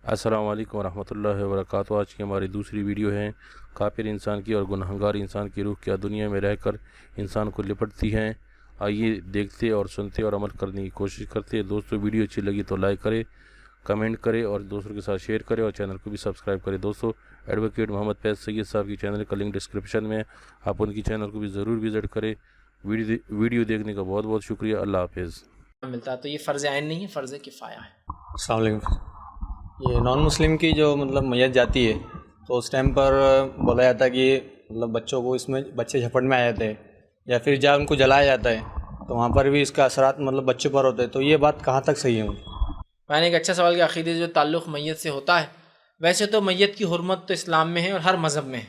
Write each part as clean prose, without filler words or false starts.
السلام علیکم ورحمۃ اللہ وبرکاتہ۔ آج کی ہماری دوسری ویڈیو ہے کافر انسان کی اور گنہگار انسان کی روح کیا دنیا میں رہ کر انسان کو لپٹتی ہیں۔ آئیے دیکھتے اور سنتے اور عمل کرنے کی کوشش کرتے ہیں۔ دوستو ویڈیو اچھی لگی تو لائک کرے، کمنٹ کرے اور دوستوں کے ساتھ شیئر کرے اور چینل کو بھی سبسکرائب کرے۔ دوستو ایڈوکیٹ محمد فیض سید صاحب کی چینل کا لنک ڈسکرپشن میں، آپ ان کی چینل کو بھی ضرور وزٹ کرے۔ ویڈیو دیکھنے کا بہت بہت شکریہ۔ اللہ حافظ۔ ملتا ہے تو یہ فرض عین نہیں ہے، فرض کفایہ ہے۔ السلام علیکم۔ یہ نان مسلم کی جو میت جاتی ہے تو اس ٹائم پر بولا جاتا ہے کہ بچوں کو اس میں بچے جھپٹ میں آ جاتے ہیں، یا پھر جب ان کو جلایا جاتا ہے تو وہاں پر بھی اس کا اثرات بچوں پر ہوتے ہیں، تو یہ بات کہاں تک صحیح ہے؟ میں نے ایک اچھا سوال کیا، عقیدے جو تعلق میت سے ہوتا ہے، ویسے تو میت کی حرمت تو اسلام میں ہے اور ہر مذہب میں ہے،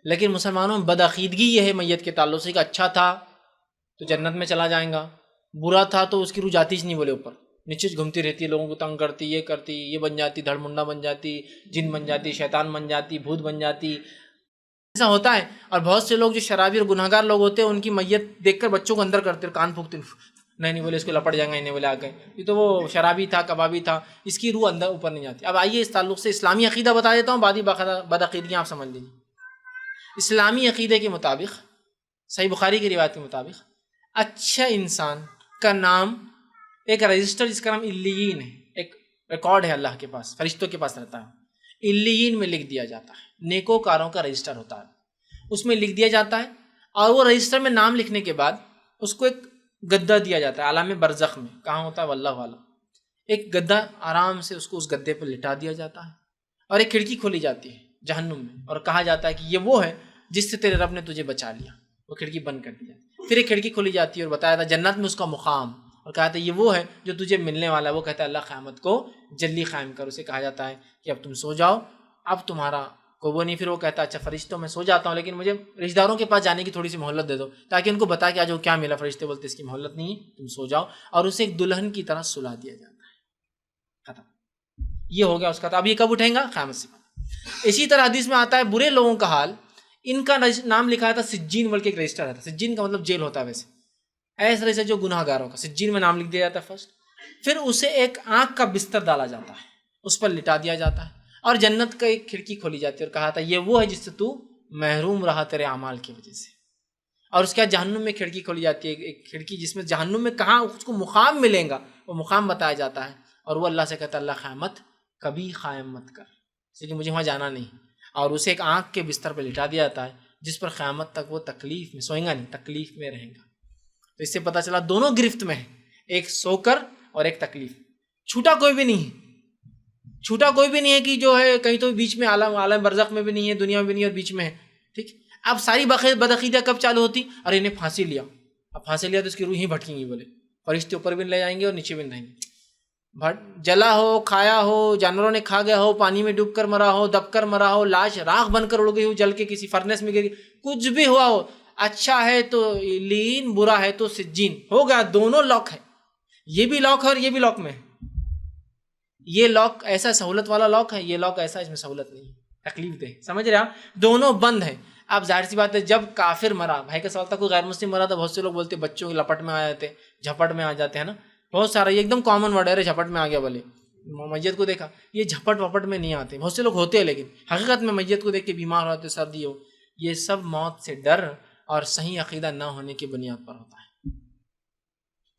لیکن مسلمانوں میں بدعقیدگی یہ ہے میت کے تعلق سے کہ اچھا تھا تو جنت میں چلا جائیں گا، برا تھا تو اس کی روح جاتی ہی نہیں، بولے اوپر نیچے گھومتی رہتی ہے، لوگوں کو تنگ کرتی، یہ بن جاتی، دھڑ منڈا بن جاتی، جن بن جاتی، شیطان بن جاتی، بھوت بن جاتی، ایسا ہوتا ہے۔ اور بہت سے لوگ جو شرابی اور گناہگار لوگ ہوتے ہیں ان کی میت دیکھ کر بچوں کو اندر کرتے ہیں، کان پھونکتے، نہیں بولے اس کو لپٹ جائیں گے، نہیں بولے آ گئے، یہ تو وہ شرابی تھا، کبابی تھا، اس کی روح اندر اوپر نہیں جاتی۔ اب آئیے اس تعلق سے اسلامی عقیدہ بتا دیتا ہوں، بعدی بدعقیدگیاں آپ سمجھ لیجیے۔ اسلامی عقیدے کے مطابق، صحیح بخاری کی روایت کے مطابق، اچھا انسان کا نام ایک رجسٹر جس کا نام علیین ہے، ایک ریکارڈ ہے اللہ کے پاس، فرشتوں کے پاس رہتا ہے، علیین میں لکھ دیا جاتا ہے، نیکوکاروں کا رجسٹر ہوتا ہے، اس میں لکھ دیا جاتا ہے، اور وہ رجسٹر میں نام لکھنے کے بعد اس کو ایک گدہ دیا جاتا ہے عالم برزخ میں، کہاں ہوتا ہے واللہ والا، ایک گدہ آرام سے اس کو اس گدے پر لٹا دیا جاتا ہے، اور ایک کھڑکی کھولی جاتی ہے جہنم میں، اور کہا جاتا ہے کہ یہ وہ ہے جس سے تیرے رب نے تجھے بچا لیا، وہ کھڑکی بند کر دیا، پھر ایک کھڑکی کھولی جاتی ہے اور بتایا تھا جنت میں اس کا مقام، اور کہا تھا یہ وہ ہے جو تجھے ملنے والا ہے، وہ کہتا ہے اللہ قیامت کو جلدی قائم کر، اسے کہا جاتا ہے کہ اب تم سو جاؤ، اب تمہارا کو وہ نہیں، پھر وہ کہتا ہے اچھا فرشتوں میں سو جاتا ہوں لیکن مجھے رشتہ داروں کے پاس جانے کی تھوڑی سی مہلت دے دو تاکہ ان کو بتا کہ آج وہ کیا ملا، فرشتے بولتے اس کی مہلت نہیں ہے، تم سو جاؤ، اور اسے ایک دلہن کی طرح سلا دیا جاتا ہے، ختم، یہ ہو گیا اس کا۔ تو اب یہ کب اٹھیں گا؟ قیامت سے پہلے۔ اسی طرح حدیث میں آتا ہے برے لوگوں کا حال، ان کا نام لکھا تھا سجین، بلکہ ایک رجسٹر رہتا، سجین کا مطلب جیل ہوتا ہے، ویسے ایسے طرح سے جو گناہ گاروں کا سجین میں نام لکھ دیا جاتا ہے فرسٹ، پھر اسے ایک آنکھ کا بستر ڈالا جاتا ہے، اس پر لٹا دیا جاتا ہے، اور جنت کا ایک کھڑکی کھولی جاتی ہے، اور کہا تھا یہ وہ ہے جس سے تو محروم رہا تیرے اعمال کی وجہ سے، اور اس کے بعد جہنم میں کھڑکی کھولی جاتی ہے، ایک کھڑکی جس میں جہنم میں کہاں اس کو مقام ملے گا، وہ مقام بتایا جاتا ہے، اور وہ اللہ سے کہتا ہے اللہ قیامت کبھی قائم مت کر، اس لیے مجھے وہاں جانا نہیں، اور اسے ایک آنکھ کے بستر پہ لٹا دیا جاتا ہے جس پر قیامت تک وہ تکلیف میں سوئیں گا نہیں، تکلیف میں رہیں گا۔ تو اس سے پتہ چلا دونوں گرفت میں ہیں، ایک سو کر اور ایک تکلیف، چھوٹا کوئی بھی نہیں ہے، چھوٹا کوئی بھی نہیں ہے کہ جو ہے کہیں تو بیچ میں عالم برزخ میں بھی نہیں ہے، دنیا میں بھی نہیں ہے، اور بیچ میں ہے، ٹھیک۔ اب ساری بدعقیدہ کب چالو ہوتی؟ اور انہیں پھانسی لیا، اب پھانسی لیا تو اس کی روح ہی بھٹکیں گی، بولے فرشتے اوپر بھی لے جائیں گے اور نیچے بھی رہیں گے، جلا ہو، کھایا ہو، جانوروں نے کھا گیا ہو، پانی میں ڈوب کر مرا ہو، دب کر مرا ہو، لاش راکھ بن کر اڑ گئی ہو، جل کے کسی فرنس میں گری، کچھ بھی ہوا ہو، اچھا ہے تو لین، برا ہے تو سجین، ہو گیا، دونوں لاک ہے، یہ بھی لاک ہے اور یہ بھی لاک میں ہے، یہ لاک ایسا سہولت والا لاک ہے، یہ لاک ایسا اس میں سہولت نہیں ہے، تکلیف دہ، سمجھ رہے آپ، دونوں بند ہیں۔ اب ظاہر سی بات ہے جب کافر مرا، بھائی کا سوال تھا کوئی غیر مسلم مرا، تو بہت سے لوگ بولتے بچوں کی لپٹ میں آ جاتے، جھپٹ میں آ جاتے ہیں نا، بہت سارا، یہ ایک دم کامن ورڈ ہے، جھپٹ میں آ گیا، بولے میت کو دیکھا، یہ جھپٹ وپٹ میں نہیں آتے، بہت سے لوگ ہوتے ہیں، لیکن حقیقت میں میت کو دیکھ کے بیمار ہوتے، سردی ہو، یہ سب موت سے ڈر اور صحیح عقیدہ نہ ہونے کی بنیاد پر ہوتا ہے۔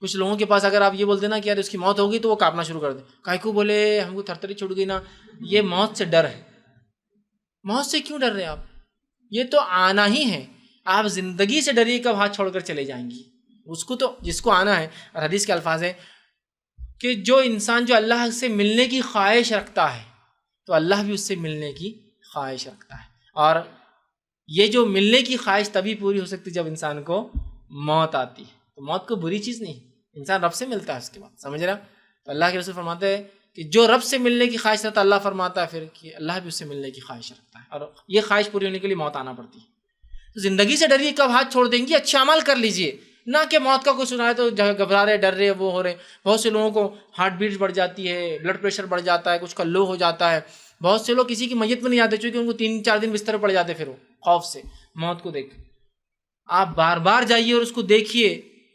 کچھ لوگوں کے پاس اگر آپ یہ بولتے نا کہ یار اس کی موت ہوگی تو وہ کانپنا شروع کر دیں، کاہے کو بولے ہم کو تھرتھری چھوٹ گئی نا، یہ موت سے ڈر ہے۔ موت سے کیوں ڈر رہے آپ؟ یہ تو آنا ہی ہے، آپ زندگی سے ڈریے کب ہاتھ چھوڑ کر چلے جائیں گی، اس کو تو جس کو آنا ہے۔ اور حدیث کے الفاظ ہے کہ جو انسان جو اللہ سے ملنے کی خواہش رکھتا ہے تو اللہ بھی اس سے ملنے کی خواہش رکھتا ہے، اور یہ جو ملنے کی خواہش تبھی پوری ہو سکتی جب انسان کو موت آتی ہے، تو موت کو بری چیز نہیں، انسان رب سے ملتا ہے اس کے بعد، سمجھ رہا؟ تو اللہ کے رسول فرماتے ہیں کہ جو رب سے ملنے کی خواہش رکھتا ہے، اللہ فرماتا ہے پھر کہ اللہ بھی اس سے ملنے کی خواہش رکھتا ہے، اور یہ خواہش پوری ہونے کے لیے موت آنا پڑتی ہے۔ تو زندگی سے ڈریے کب ہاتھ چھوڑ دیں گی، اچھے اعمال کر لیجئے، نہ کہ موت کا کوئی سنا ہے تو گھبرا رہے، ڈر رہے، وہ ہو رہے۔ بہت سے لوگوں کو ہارٹ بیٹس بڑھ جاتی ہے، بلڈ پریشر بڑھ جاتا ہے، کچھ کا لو ہو جاتا ہے، بہت سے لوگ کسی کی میت میں نہیں آتے چونکہ ان کو 3-4 دن بستر پڑ جاتے، پھر وہ خوف سے موت کو دیکھ۔ آپ بار بار جائیے اور اس کو دیکھیے،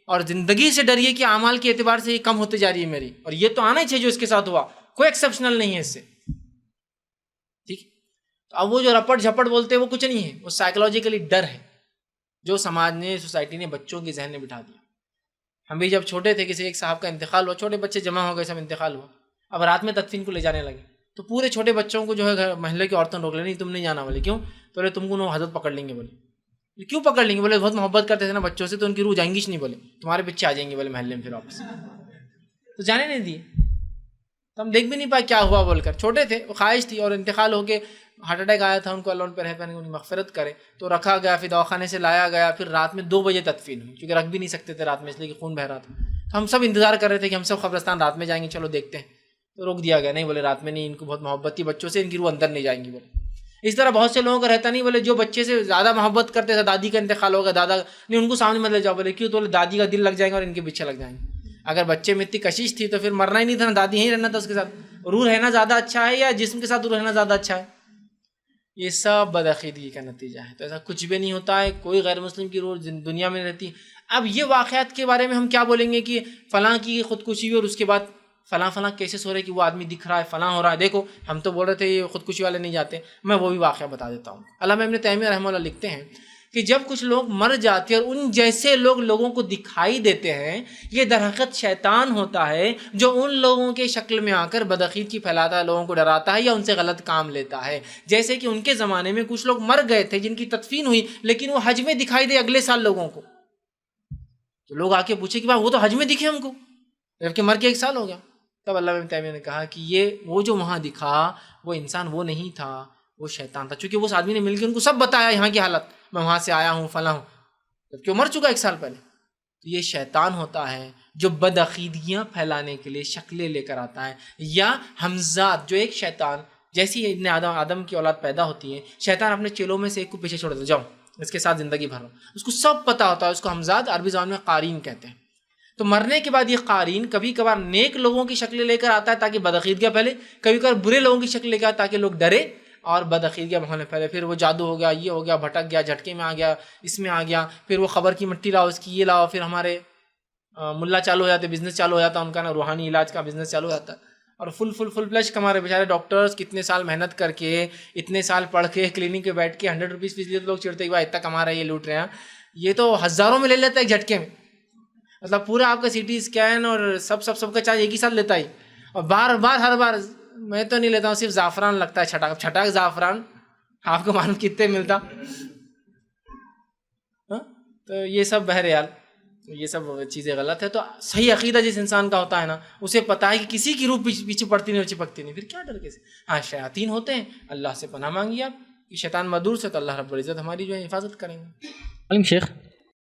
اور زندگی سے ڈریے کہ اعمال کے اعتبار سے یہ کم ہوتے جا رہی ہے میری، اور یہ تو آنا ہی چاہیے جو اس کے ساتھ ہوا، کوئی ایکسیپشنل نہیں ہے اس سے۔ تو اب وہ جو رپٹ جھپٹ بولتے ہیں وہ کچھ نہیں ہے، وہ سائیکلوجیکلی ڈر ہے جو سماج نے، سوسائٹی نے بچوں کے ذہن میں بٹھا دیا۔ ہم بھی جب چھوٹے تھے، کسی ایک صاحب کا انتقال ہوا، چھوٹے بچے جمع ہو گئے، سب انتقال ہوا، اب رات میں تدفین کو لے جانے لگے، تو پورے چھوٹے بچوں کو جو ہے محلے کی عورتوں روک لیں، نہیں تم نہیں جانا، بولے کیوں؟ تو بولے تم کو نو حضرت پکڑ لیں گے، بولے کیوں پکڑ لیں گے؟ بولے بہت محبت کرتے تھے نا بچوں سے، تو ان کی روح جائیں گی نہیں، بولے تمہارے بچے آ جائیں گے بولے محلے میں پھر واپس، تو جانے نہیں دیے۔ تو ہم دیکھ بھی نہیں پائے کیا ہوا بول کر، چھوٹے تھے، وہ خواہش تھی، اور انتقال ہو کے ہارٹ اٹیک آیا تھا ان کو، اللہ ان پہ رحم ان کی مغفرت کرے، تو رکھا گیا، پھر دواخانے سے لایا گیا، پھر رات میں 2 بجے تدفین ہوئی، کیونکہ رکھ بھی نہیں سکتے تھے رات میں اس لیے کہ خون بہ رہا تھا۔ تو ہم سب انتظار کر رہے تھے کہ ہم سب قبرستان رات میں جائیں گے، چلو دیکھتے ہیں، تو روک دیا گیا، نہیں بولے رات میں نہیں، ان کو بہت محبت تھی بچوں سے، ان کی روح اندر نہیں جائیں گی بولے۔ اس طرح بہت سے لوگوں کا رہتا نہیں، بولے جو بچے سے زیادہ محبت کرتے تھے، دادی کا انتقال ہوگا، دادا نہیں، ان کو سامنے مت لے جاؤ، بولے کیوں؟ تو بولے دادی کا دل لگ جائے گا اور ان کے پیچھے لگ جائیں گے۔ اگر بچے میں اتنی کشش تھی تو پھر مرنا ہی نہیں تھا نا، دادی یہیں رہنا تھا اس کے ساتھ۔ روح رہنا زیادہ اچھا ہے یا جسم کے ساتھ روح رہنا زیادہ اچھا ہے؟ یہ سب بدعقیدگی کا نتیجہ ہے۔ تو ایسا کچھ بھی نہیں ہوتا ہے، کوئی غیر مسلم کی روح دنیا میں رہتی۔ اب یہ واقعات کے بارے میں ہم کیا بولیں گے کہ فلاں کی خودکشی ہوئی اور اس کے بعد فلاں فلاں کیسز ہو رہے کہ وہ آدمی دکھ رہا ہے، فلاں ہو رہا ہے، دیکھو ہم تو بول رہے تھے یہ خودکشی والے نہیں جاتے، میں وہ بھی واقعہ بتا دیتا ہوں۔ علامہ ابن تیمیہ رحمہ اللہ لکھتے ہیں کہ جب کچھ لوگ مر جاتے ہیں اور ان جیسے لوگ لوگوں کو دکھائی دیتے ہیں، یہ در حقیقت شیطان ہوتا ہے جو ان لوگوں کے شکل میں آ کر بدعقیدگی پھیلاتا ہے، لوگوں کو ڈراتا ہے یا ان سے غلط کام لیتا ہے۔ جیسے کہ ان کے زمانے میں کچھ لوگ مر گئے تھے جن کی تدفین ہوئی، لیکن وہ حج میں دکھائی دے اگلے سال لوگوں کو، تو لوگ آ کے پوچھے کہ بھائی وہ تو حج میں دکھے ہم کو، جبکہ مر کے 1 سال ہو گیا۔ تب علامہ ابن تیمیہ نے کہا کہ یہ وہ جو وہاں دکھا وہ انسان وہ نہیں تھا، وہ شیطان تھا، چونکہ وہ اس آدمی نے مل کے ان کو سب بتایا یہاں کی حالت، میں وہاں سے آیا ہوں فلاں ہوں، جبکہ وہ مر چکا 1 سال پہلے۔ تو یہ شیطان ہوتا ہے جو بدعقیدگیاں پھیلانے کے لیے شکلیں لے کر آتا ہے، یا حمزات جو ایک شیطان، جیسی ابن آدم کی اولاد پیدا ہوتی ہے، شیطان اپنے چیلوں میں سے ایک کو پیچھے چھوڑ دیتا ہے، جاؤ اس کے ساتھ زندگی بھر، اس کو سب پتا ہوتا ہے، اس کو حمزات عربی زبان میں قارین کہتے ہیں۔ تو مرنے کے بعد یہ قارین کبھی کبھار نیک لوگوں کی شکل لے کر آتا ہے تاکہ بدعقیدگیاں پھیلے، کبھی کبھار برے لوگوں کی شکل لے کر آتا ہے تاکہ لوگ ڈرے اور بدعقیدگیاں ماحول میں پھیلے، پھر وہ جادو ہو گیا، یہ ہو گیا، بھٹک گیا، جھٹکے میں آ گیا، اس میں آ گیا، پھر وہ خبر کی مٹی لاؤ، اس کی یہ لاؤ، پھر ہمارے ملا چالو ہو جاتے، بزنس چالو ہو جاتا ان کا نا، روحانی علاج کا بزنس چالو ہو جاتا ہے، اور فل فلش ہمارے بیچارے ڈاکٹرز کتنے سال محنت کر کے، اتنے سال پڑھ کے کلینک پہ بیٹھ کے 100 روپیز فیس لیے، تو لوگ چڑھتے کہ بھائی اتنا کما رہا ہے، یہ لوٹ رہے ہیں، یہ تو ہزاروں میں لے لیتا ہے ایک جھٹکے میں، مطلب پورا آپ کا سی ٹی اسکین اور سب کا چارج ایک ہی ساتھ لیتا ہی، اور بار بار ہر بار میں تو نہیں لیتا ہوں، صرف زعفران لگتا ہے، چھٹاک زعفران آپ کو معلوم کتنے ملتا، تو یہ سب بہرحال یہ سب چیزیں غلط ہے۔ تو صحیح عقیدہ جس انسان کا ہوتا ہے نا، اسے پتا ہے کہ کسی کی روح پیچھے پڑتی نہیں اور چپکتی نہیں، پھر کیا ڈر کیسے؟ ہاں شیاطین ہوتے ہیں، اللہ سے پناہ مانگیے آپ کہ شیطان مدور سے، تو اللہ رب العزت ہماری جو ہے حفاظت کریں گے۔ علم شیخ